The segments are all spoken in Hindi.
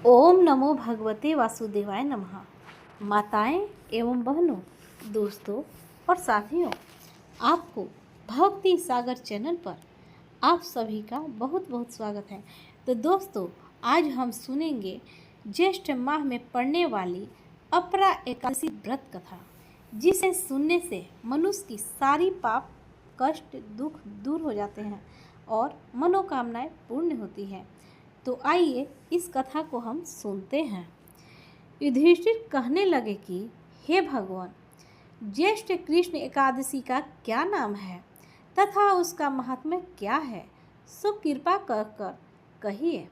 ओम नमो भगवते वासुदेवाय नमः। माताएं एवं बहनों, दोस्तों और साथियों, आपको भक्ति सागर चैनल पर आप सभी का बहुत बहुत स्वागत है। तो दोस्तों, आज हम सुनेंगे ज्येष्ठ माह में पड़ने वाली अपरा एकादशी व्रत कथा, जिसे सुनने से मनुष्य की सारी पाप कष्ट दुख दूर हो जाते हैं और मनोकामनाएं पूर्ण होती हैं। तो आइए इस कथा को हम सुनते हैं। युधिष्ठिर कहने लगे कि हे भगवान, ज्येष्ठ कृष्ण एकादशी का क्या नाम है तथा उसका महात्म्य क्या है, सो कृपा कर कहिए।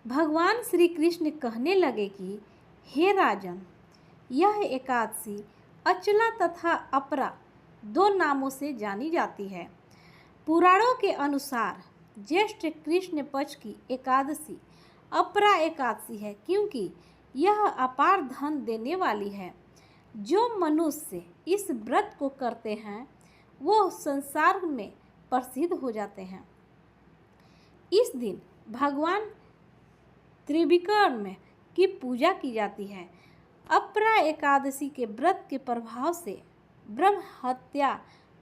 भगवान श्री कृष्ण कहने लगे कि हे राजन, यह एकादशी अचला तथा अपरा दो नामों से जानी जाती है। पुराणों के अनुसार ज्येष्ठ कृष्ण पक्ष की एकादशी अपरा एकादशी है, क्योंकि यह अपार धन देने वाली है। जो मनुष्य इस व्रत को करते हैं वो संसार में प्रसिद्ध हो जाते हैं। इस दिन भगवान त्रिविक्रम की पूजा की जाती है। अपरा एकादशी के व्रत के प्रभाव से ब्रह्म हत्या,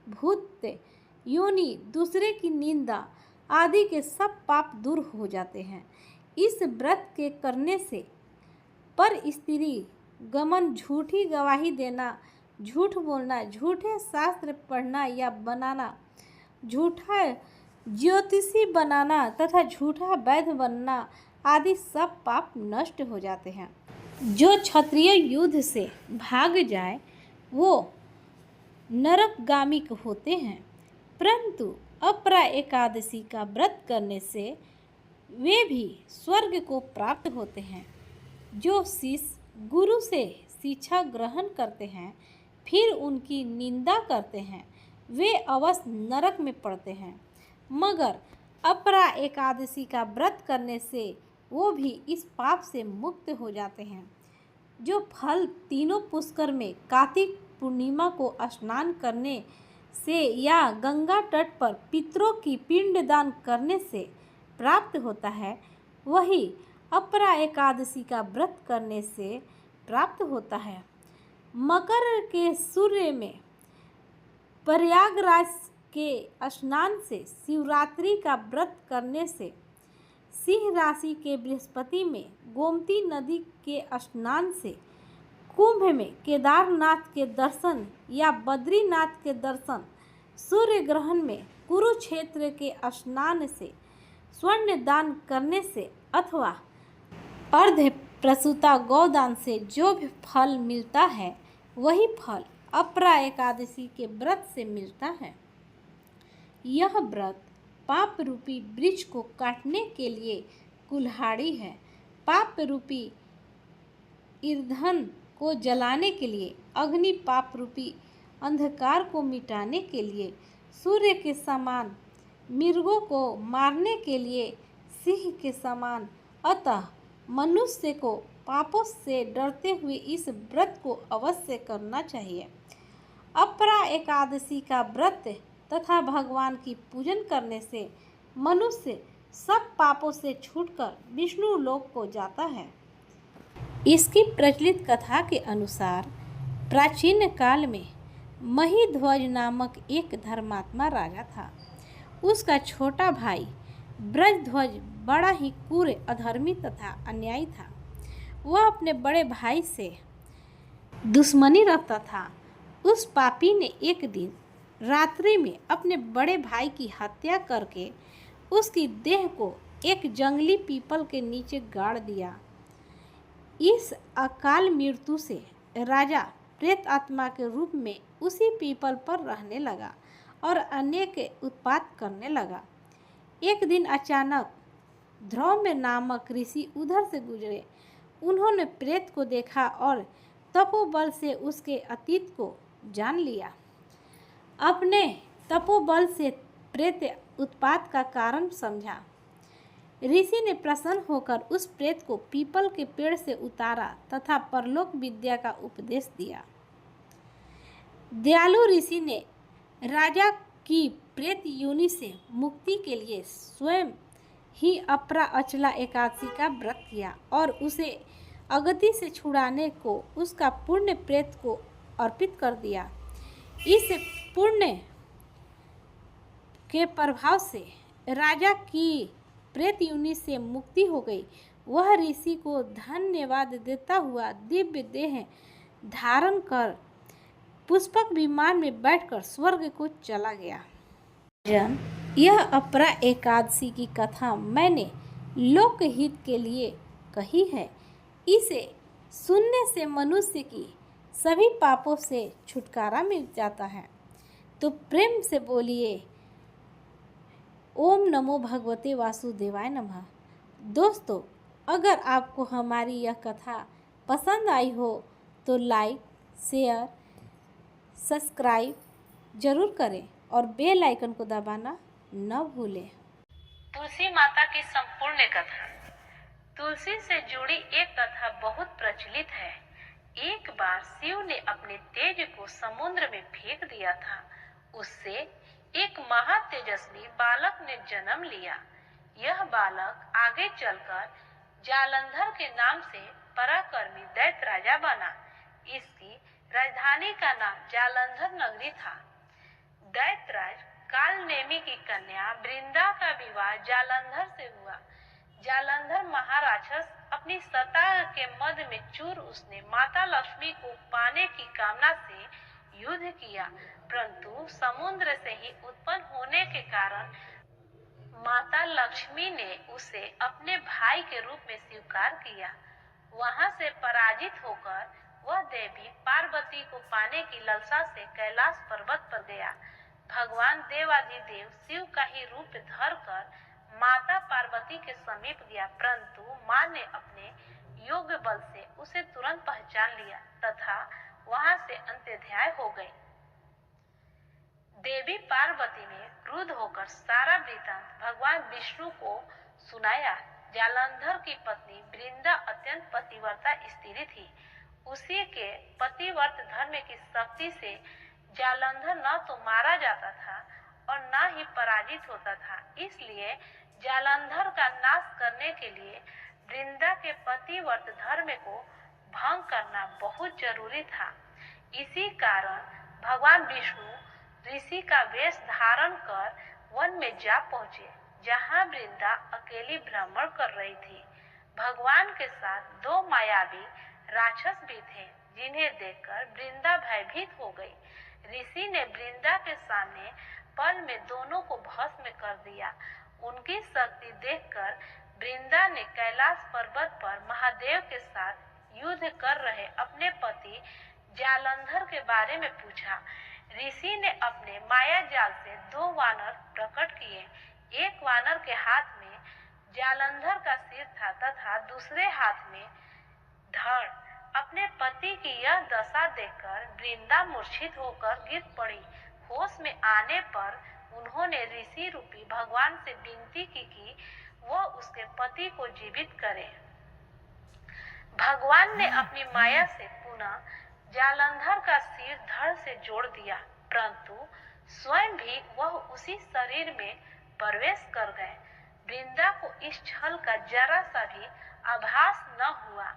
भूत योनि, दूसरे की निंदा आदि के सब पाप दूर हो जाते हैं। इस व्रत के करने से पर स्त्री गमन, झूठी गवाही देना, झूठ बोलना, झूठे शास्त्र पढ़ना या बनाना, झूठा ज्योतिषी बनाना तथा झूठा वैद्य बनना आदि सब पाप नष्ट हो जाते हैं। जो क्षत्रिय युद्ध से भाग जाए वो नरकगामी होते हैं, परंतु अपरा एकादशी का व्रत करने से वे भी स्वर्ग को प्राप्त होते हैं। जो शिष्य गुरु से शिक्षा ग्रहण करते हैं फिर उनकी निंदा करते हैं, वे अवश्य नरक में पड़ते हैं। मगर अपरा एकादशी का व्रत करने से वो भी इस पाप से मुक्त हो जाते हैं। जो फल तीनों पुष्कर में कार्तिक पूर्णिमा को स्नान करने से या गंगा तट पर पितरों की पिंडदान करने से प्राप्त होता है, वही अपरा एकादशी का व्रत करने से प्राप्त होता है। मकर के सूर्य में प्रयागराज के स्नान से, शिवरात्रि का व्रत करने से, सिंह राशि के बृहस्पति में गोमती नदी के स्नान से, कुंभ में केदारनाथ के दर्शन या बद्रीनाथ के दर्शन, सूर्य ग्रहण में कुरुक्षेत्र के स्नान से, स्वर्ण दान करने से अथवा अर्ध प्रसूता गौदान से जो भी फल मिलता है वही फल अपरा एकादशी के व्रत से मिलता है। यह व्रत पाप रूपी वृक्ष को काटने के लिए कुल्हाड़ी है। पाप रूपी ईंधन को जलाने के लिए अग्नि, पाप रूपी अंधकार को मिटाने के लिए सूर्य के समान, मृगों को मारने के लिए सिंह के समान, अतः मनुष्य को पापों से डरते हुए इस व्रत को अवश्य करना चाहिए। अपरा एकादशी का व्रत तथा भगवान की पूजन करने से मनुष्य सब पापों से छूटकर विष्णु लोक को जाता है। इसकी प्रचलित कथा के अनुसार प्राचीन काल में महिध्वज नामक एक धर्मात्मा राजा था। उसका छोटा भाई ब्रजध्वज बड़ा ही क्रूर, अधर्मी तथा अन्यायी था। वह अपने बड़े भाई से दुश्मनी रखता था। उस पापी ने एक दिन रात्रि में अपने बड़े भाई की हत्या करके उसकी देह को एक जंगली पीपल के नीचे गाड़ दिया। इस अकाल मृत्यु से राजा प्रेत आत्मा के रूप में उसी पीपल पर रहने लगा और अनेक उत्पात करने लगा। एक दिन अचानक ध्रुव नामक ऋषि उधर से गुजरे। उन्होंने प्रेत को देखा और तपोबल से उसके अतीत को जान लिया। अपने तपोबल से प्रेत उत्पात का कारण समझा। ऋषि ने प्रसन्न होकर उस प्रेत को पीपल के पेड़ से उतारा तथा परलोक विद्या का उपदेश दिया। दयालु ऋषि ने राजा की प्रेत योनि से मुक्ति के लिए स्वयं ही अपरा अचला एकादशी का व्रत किया और उसे अगति से छुड़ाने को उसका पुण्य प्रेत को अर्पित कर दिया। इस पुण्य के प्रभाव से राजा की प्रेत योनि से मुक्ति हो गई। वह ऋषि को धन्यवाद देता हुआ दिव्य देह धारण कर पुष्पक विमान में बैठकर स्वर्ग को चला गया। यह अपरा एकादशी की कथा मैंने लोकहित के लिए कही है। इसे सुनने से मनुष्य की सभी पापों से छुटकारा मिल जाता है। तो प्रेम से बोलिए ओम नमो भगवते वासुदेवाय नमः। दोस्तों, अगर आपको हमारी यह कथा पसंद आई हो तो लाइक, शेयर, सब्सक्राइब जरूर करें और बेल आइकन को दबाना न भूलें। तुलसी माता की संपूर्ण कथा। तुलसी से जुड़ी एक कथा बहुत प्रचलित है। एक बार शिव ने अपने तेज को समुद्र में फेंक दिया था। उससे एक महातेजस्वी बालक ने जन्म लिया। यह बालक आगे चलकर जालंधर के नाम से पराक्रमी दैत्य राजा बना। इसकी राजधानी का नाम जालंधर नगरी था। दैत्यराज कालनेमी की कन्या वृंदा का विवाह जालंधर से हुआ। जालंधर महाराक्षस अपनी सत्ता के मद में चूर उसने माता लक्ष्मी को पाने की कामना से युद्ध किया, परंतु समुद्र से ही उत्पन्न होने के कारण माता लक्ष्मी ने उसे अपने भाई के रूप में स्वीकार किया। वहां से पराजित होकर वह देवी पार्वती को पाने की लालसा से कैलाश पर्वत पर गया। भगवान देवाधिदेव शिव का ही रूप धरकर माता पार्वती के समीप गया, परंतु मां ने अपने योग्य बल से उसे तुरंत पहचान लिया तथा वहां से अंतर्ध्याय हो गई। देवी पार्वती ने क्रुद्ध होकर सारा वृत्तांत भगवान विष्णु को सुनाया। जालंधर की पत्नी वृंदा अत्यंत पतिव्रता स्त्री थी। उसी के पतिव्रत धर्म की शक्ति से जालंधर न तो मारा जाता था और न ही पराजित होता था। इसलिए जालंधर का नाश करने के लिए वृंदा के पतिव्रत धर्म को भंग करना बहुत जरूरी था। इसी कारण भगवान विष्णु ऋषि का वेश धारण कर वन में जा पहुंचे, जहां वृंदा अकेली भ्रमण कर रही थी। भगवान के साथ दो मायावी राक्षस भी थे, जिन्हें देखकर वृंदा भयभीत हो गई। ऋषि ने वृंदा के सामने पल में दोनों को भस्म कर दिया। उनकी शक्ति देखकर वृंदा ने कैलाश पर्वत पर महादेव के साथ युद्ध कर रहे अपने पति जालंधर के बारे में पूछा। ऋषि ने अपने माया जाल से दो वानर प्रकट किए। एक वानर के हाथ में जालंधर का सिर था तथा दूसरे हाथ में धड़। अपने पति की यह दशा देखकर वृंदा मूर्छित होकर गिर पड़ी। होश में आने पर उन्होंने ऋषि रूपी भगवान से विनती की कि वह उसके पति को जीवित करे। भगवान ने अपनी माया से पुनः जालंधर का सिर धड़ से जोड़ दिया, परंतु स्वयं भी वह उसी शरीर में प्रवेश कर गए। वृंदा को इस छल का जरा सा भी आभास न हुआ।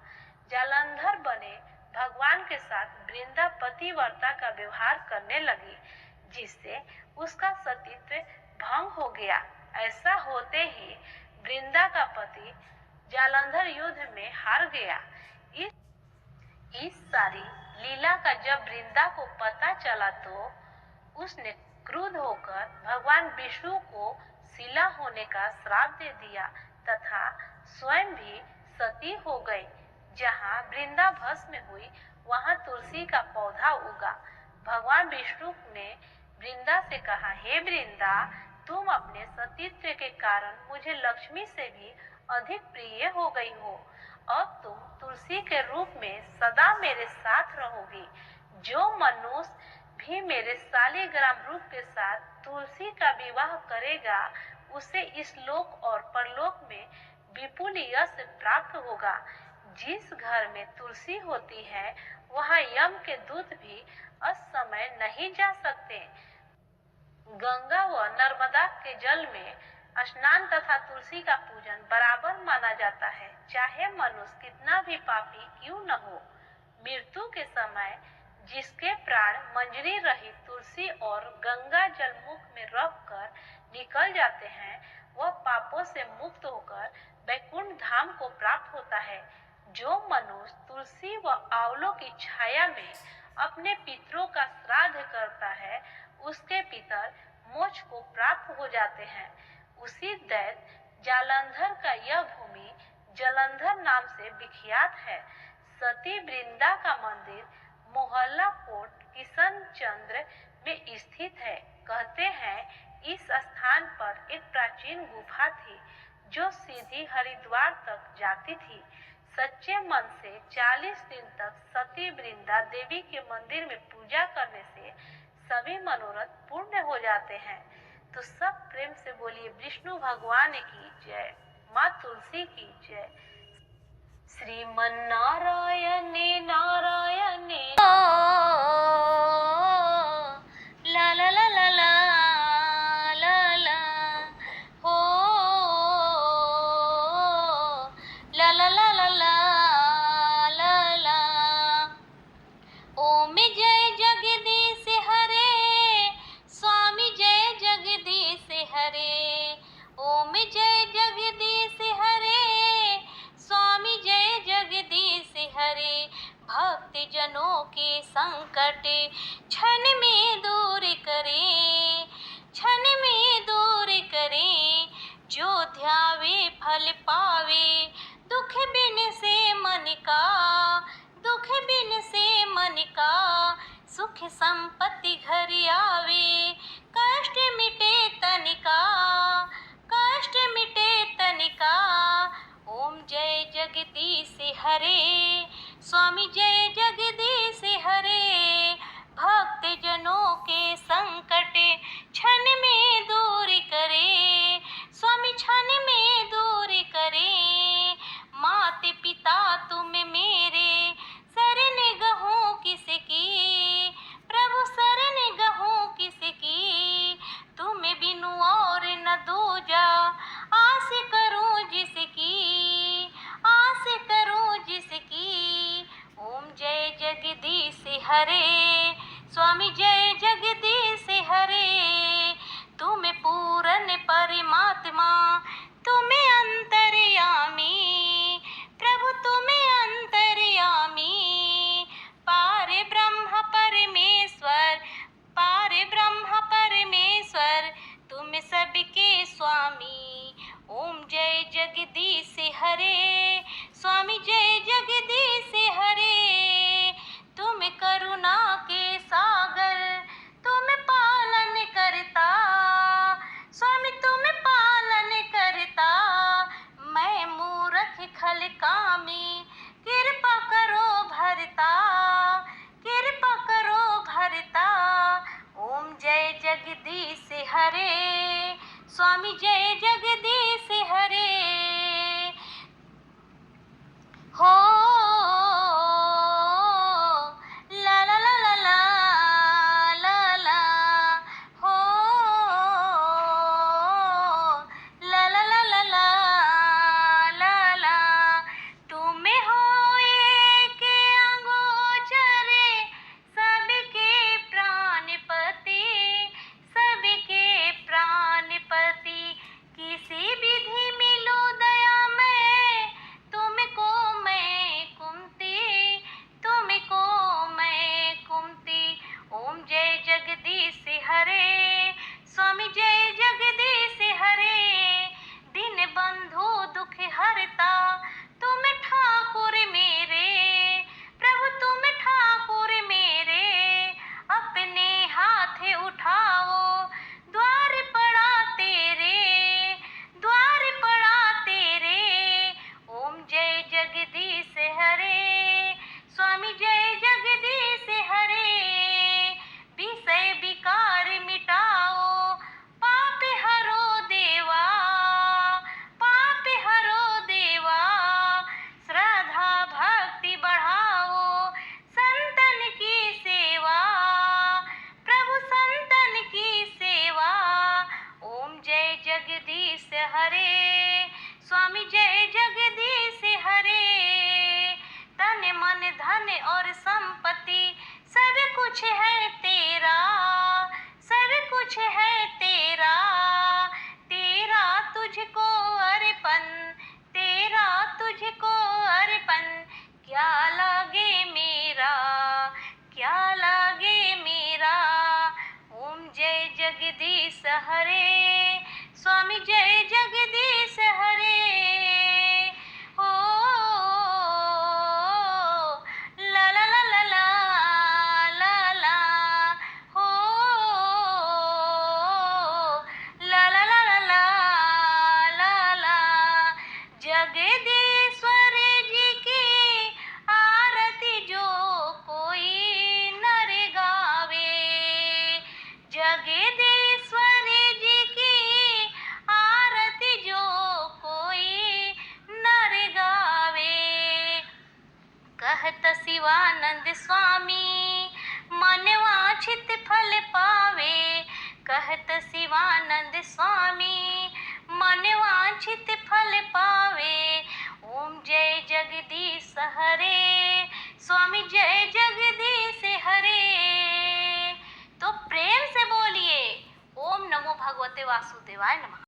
जालंधर बने भगवान के साथ वृंदा पतिव्रता का व्यवहार करने लगी, जिससे उसका सतीत्व भंग हो गया। ऐसा होते ही वृंदा का पति जालंधर युद्ध में हार गया। इस सारी लीला का जब वृंदा को पता चला तो उसने क्रुद्ध होकर भगवान विष्णु को शिला होने का श्राप दे दिया तथा स्वयं भी सती हो गई। जहाँ वृंदा भस्म हुई वहाँ तुलसी का पौधा उगा। भगवान विष्णु ने वृंदा से कहा, हे वृंदा, तुम अपने सतीत्व के कारण मुझे लक्ष्मी से भी अधिक प्रिय हो गई हो। अब तुम तुलसी के रूप में सदा मेरे साथ रहोगी। जो मनुष्य भी मेरे शालिग्राम रूप के साथ तुलसी का विवाह करेगा, उसे इस लोक और परलोक में विपुल यश प्राप्त होगा। जिस घर में तुलसी होती है, वहाँ यम के दूत भी असमय नहीं जा सकते। गंगा व नर्मदा के जल में स्नान तथा तुलसी का पूजन बराबर माना जाता है, चाहे मनुष्य कितना भी पापी क्यों न हो। मृत्यु के समय जिसके प्राण मंजरी रहित तुलसी और गंगा जल मुख में रखकर निकल जाते हैं, वह पापों से मुक्त होकर वैकुंठ धाम को प्राप्त होता है। जो मनुष्य तुलसी व आंवलों की छाया में अपने पितरों का श्राद्ध करता है, उसके पितर मोक्ष को प्राप्त हो जाते हैं। उसी दैत्य जालंधर का यह भूमि जलंधर नाम से विख्यात है। सती वृंदा का मंदिर मोहल्ला कोट किशन चंद्र में स्थित है। कहते हैं इस स्थान पर एक प्राचीन गुफा थी जो सीधी हरिद्वार तक जाती थी। सच्चे मन से 40 दिन तक सती वृंदा देवी के मंदिर में पूजा करने से सभी मनोरथ पूर्ण हो जाते हैं। तो सब प्रेम से बोलिए विष्णु भगवान की जय, माँ तुलसी की जय। श्रीमन्नारायण नारायण ला ला ला ला ला ला ला हो ला ला ला ला ला ला ला। ओम जय जगदीश हरे स्वामी जय जगदीश हरे। ओम जय जगदीश हरे स्वामी जय जगदीश हरे। भक्त जनों के संकट क्षण में दूर करे, क्षण में दूर करे। जो ध्यावे फल पावे, दुख बिन से मन का, दुख बिन से मन का। सुख संपत्ति घर आवे, कष्ट मिटे तनिका, कष्ट मिटे तनिका। ओम जय जगदीश हरे स्वामी जय जगदीश हरे। भक्त जनों के संकट क्षण में दूर करे, स्वामी क्षण में दूर करे। माता पिता तुम मेरे शरण गहूँ किसकी, प्रभु शरण गहूँ किसकी। तुम बिनु और न दूजा, आस करूं जिसकी, आस करूं जिसकी। ओम जय जगदीश हरे स्वामी जय जगदीश हरे। तुम पूर्ण परमात्मा, तुम अंतर्यामी, प्रभु तुम अंतर्यामी। पार ब्रह्म परमेश्वर, पार ब्रह्म परमेश्वर, तुम सबके स्वामी। ओम जय जगदीश हरे स्वामी जय जगदीश हरे। तुम करुणा के सागर, तुम पालन करता, स्वामी तुम पालन करता। मैं मूर्ख खल कामी, कृपा करो भरता, कृपा करो भरता। ओम जय जगदीश हरे स्वामी जय जगदीश हरे। हो ला ला ला ला ला ला ला हो ला ला ला ला ला ला ला। तुम हो एक अगोचर सबके प्राणपति, सबके प्राणपति। किसी विधि मिलो कुछ है तेरा, सब कुछ है तेरा, तेरा तुझको अर्पण, तेरा तुझको अर्पण, क्या लागे मेरा, क्या लागे मेरा। ओम जय जगदीश हरे, स्वामी जय जगदीश हरे। हो ला ला ला ला ला ला ला, हो ला ला ला ला ला ला ला। जगदीश्वर जी की आरती जो कोई नर गावे, जगदीश्वर जी की आरती जो कोई नर गावे। कहत शिवानंद स्वामी मन वांछित फल पावे, कहत शिवानंद स्वामी मन वांछित फल पावे। ओम जय जगदीश हरे, स्वामी जय जगदीश हरे। तो प्रेम से बोलिए ओम नमो भगवते वासुदेवाय नमः।